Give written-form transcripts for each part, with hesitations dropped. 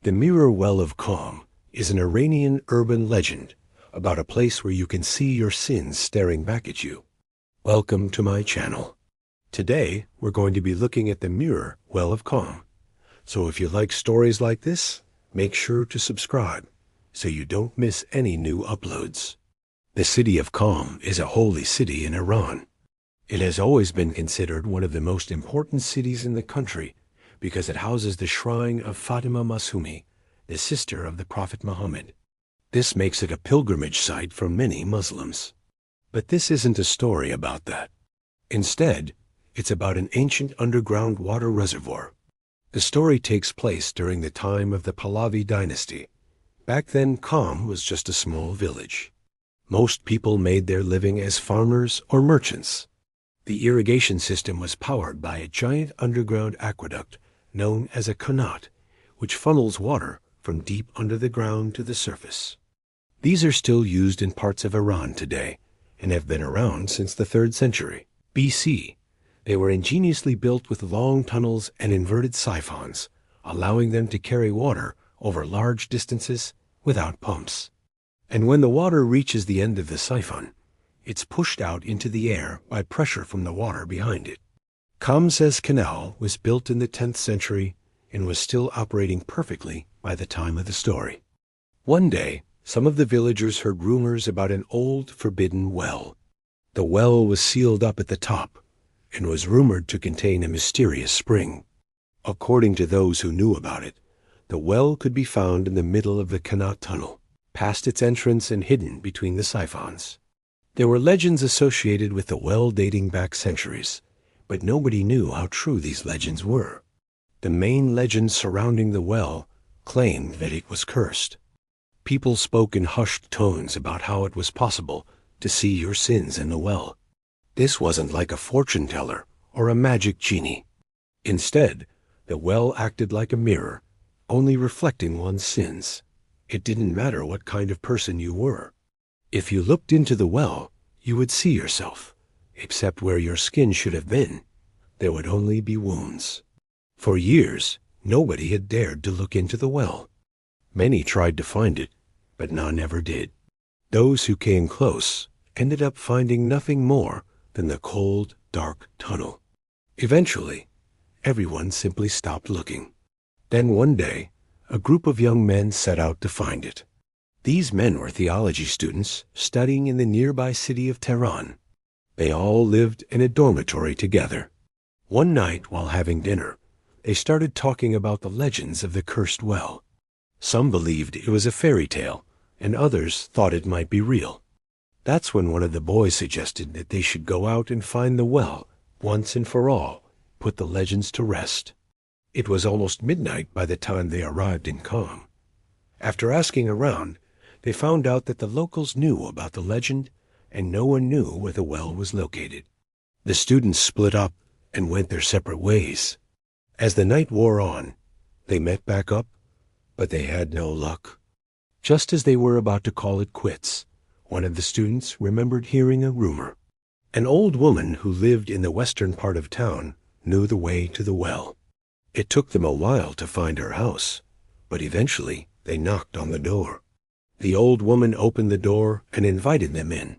The Mirror Well of Calm is an Iranian urban legend about a place where you can see your sins staring back at you. Welcome to my channel. Today, we're going to be looking at the Mirror Well of Calm. So if you like stories like this, make sure to subscribe so you don't miss any new uploads. The city of Calm is a holy city in Iran. It has always been considered one of the most important cities in the country because it houses the shrine of Fatima Masumi, the sister of the Prophet Muhammad. This makes it a pilgrimage site for many Muslims. But this isn't a story about that. Instead, it's about an ancient underground water reservoir. The story takes place during the time of the Pahlavi dynasty. Back then, Calm was just a small village. Most people made their living as farmers or merchants. The irrigation system was powered by a giant underground aqueduct known as a qanat, which funnels water from deep under the ground to the surface. These are still used in parts of Iran today and have been around since the 3rd century BC. They were ingeniously built with long tunnels and inverted siphons, allowing them to carry water over large distances without pumps. And when the water reaches the end of the siphon, it's pushed out into the air by pressure from the water behind it. Kamses Canal was built in the 10th century and was still operating perfectly by the time of the story. One day, some of the villagers heard rumors about an old, forbidden well. The well was sealed up at the top and was rumored to contain a mysterious spring. According to those who knew about it, the well could be found in the middle of the Qanat tunnel, past its entrance and hidden between the siphons. There were legends associated with the well dating back centuries, but nobody knew how true these legends were. The main legend surrounding the well claimed that it was cursed. People spoke in hushed tones about how it was possible to see your sins in the well. This wasn't like a fortune teller or a magic genie. Instead, the well acted like a mirror, only reflecting one's sins. It didn't matter what kind of person you were. If you looked into the well, you would see yourself, except where your skin should have been, there would only be wounds. For years, nobody had dared to look into the well. Many tried to find it, but none ever did. Those who came close ended up finding nothing more than the cold, dark tunnel. Eventually, everyone simply stopped looking. Then one day, a group of young men set out to find it. These men were theology students studying in the nearby city of Tehran. They all lived in a dormitory together. One night, while having dinner, they started talking about the legends of the cursed well. Some believed it was a fairy tale, and others thought it might be real. That's when one of the boys suggested that they should go out and find the well once and for all, put the legends to rest. It was almost midnight by the time they arrived in Calm. After asking around, they found out that the locals knew about the legend, and no one knew where the well was located. The students split up and went their separate ways. As the night wore on, they met back up, but they had no luck. Just as they were about to call it quits, one of the students remembered hearing a rumor. An old woman who lived in the western part of town knew the way to the well. It took them a while to find her house, but eventually they knocked on the door. The old woman opened the door and invited them in.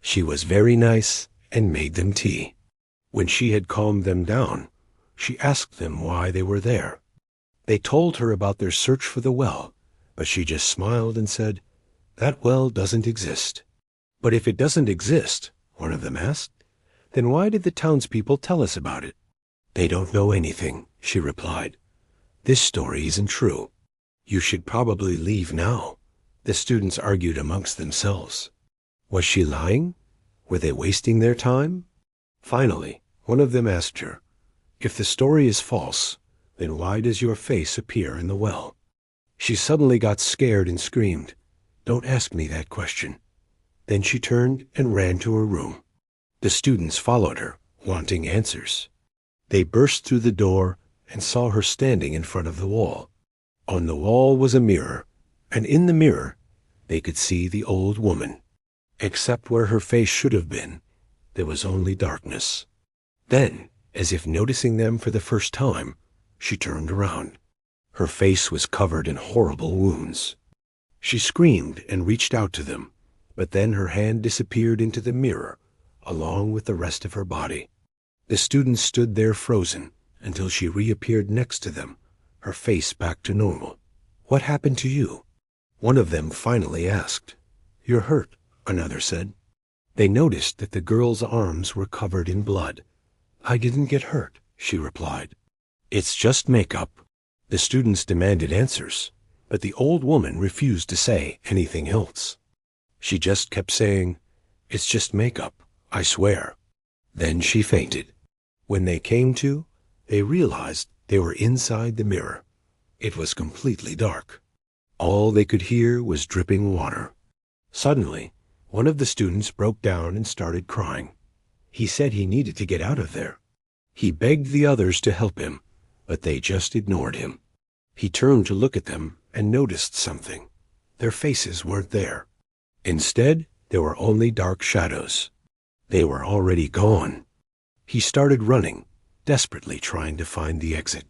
She was very nice and made them tea. When she had calmed them down, she asked them why they were there. They told her about their search for the well, but she just smiled and said, "That well doesn't exist." "But if it doesn't exist," one of them asked, "then why did the townspeople tell us about it?" "They don't know anything," she replied. "This story isn't true. You should probably leave now." The students argued amongst themselves. Was she lying? Were they wasting their time? Finally, one of them asked her, "If the story is false, then why does your face appear in the well?" She suddenly got scared and screamed, "Don't ask me that question." Then she turned and ran to her room. The students followed her, wanting answers. They burst through the door and saw her standing in front of the wall. On the wall was a mirror, and in the mirror they could see the old woman. Except where her face should have been, there was only darkness. Then, as if noticing them for the first time, she turned around. Her face was covered in horrible wounds. She screamed and reached out to them, but then her hand disappeared into the mirror, along with the rest of her body. The students stood there frozen until she reappeared next to them, her face back to normal. "What happened to you?" one of them finally asked. "You're hurt," another said. They noticed that the girl's arms were covered in blood. "I didn't get hurt," she replied. "It's just makeup." The students demanded answers, but the old woman refused to say anything else. She just kept saying, "It's just makeup, I swear." Then she fainted. When they came to, they realized they were inside the mirror. It was completely dark. All they could hear was dripping water. Suddenly, one of the students broke down and started crying. He said he needed to get out of there. He begged the others to help him, but they just ignored him. He turned to look at them and noticed something. Their faces weren't there. Instead, there were only dark shadows. They were already gone. He started running, desperately trying to find the exit.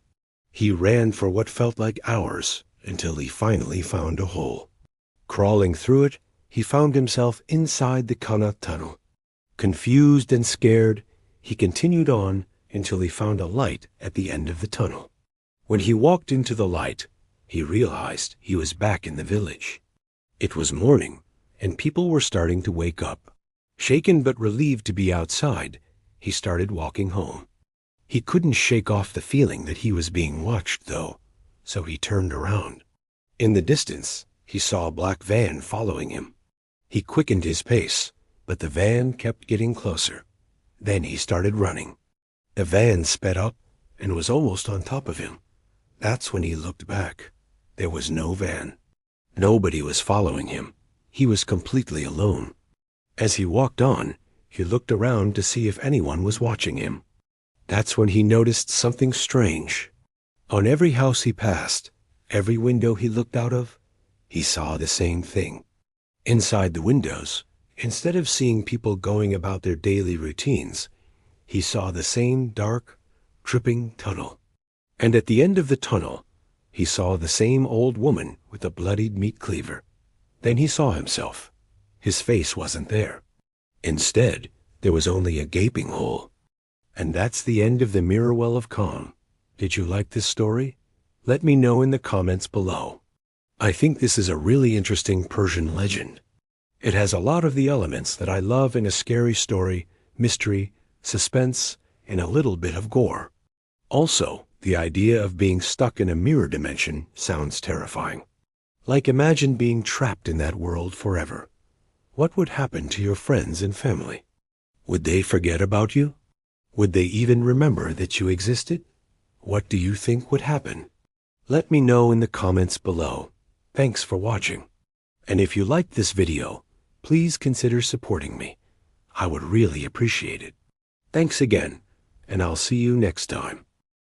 He ran for what felt like hours until he finally found a hole. Crawling through it, he found himself inside the Connaught Tunnel. Confused and scared, he continued on until he found a light at the end of the tunnel. When he walked into the light, he realized he was back in the village. It was morning, and people were starting to wake up. Shaken but relieved to be outside, he started walking home. He couldn't shake off the feeling that he was being watched, though, so he turned around. In the distance, he saw a black van following him. He quickened his pace, but the van kept getting closer. Then he started running. The van sped up and was almost on top of him. That's when he looked back. There was no van. Nobody was following him. He was completely alone. As he walked on, he looked around to see if anyone was watching him. That's when he noticed something strange. On every house he passed, every window he looked out of, he saw the same thing. Inside the windows, instead of seeing people going about their daily routines, he saw the same dark, dripping tunnel. And at the end of the tunnel, he saw the same old woman with a bloodied meat cleaver. Then he saw himself. His face wasn't there. Instead, there was only a gaping hole. And that's the end of the Mirror Well of Calm. Did you like this story? Let me know in the comments below. I think this is a really interesting Persian legend. It has a lot of the elements that I love in a scary story, mystery, suspense, and a little bit of gore. Also, the idea of being stuck in a mirror dimension sounds terrifying. Like, imagine being trapped in that world forever. What would happen to your friends and family? Would they forget about you? Would they even remember that you existed? What do you think would happen? Let me know in the comments below. Thanks for watching. And if you liked this video, please consider supporting me. I would really appreciate it. Thanks again, and I'll see you next time.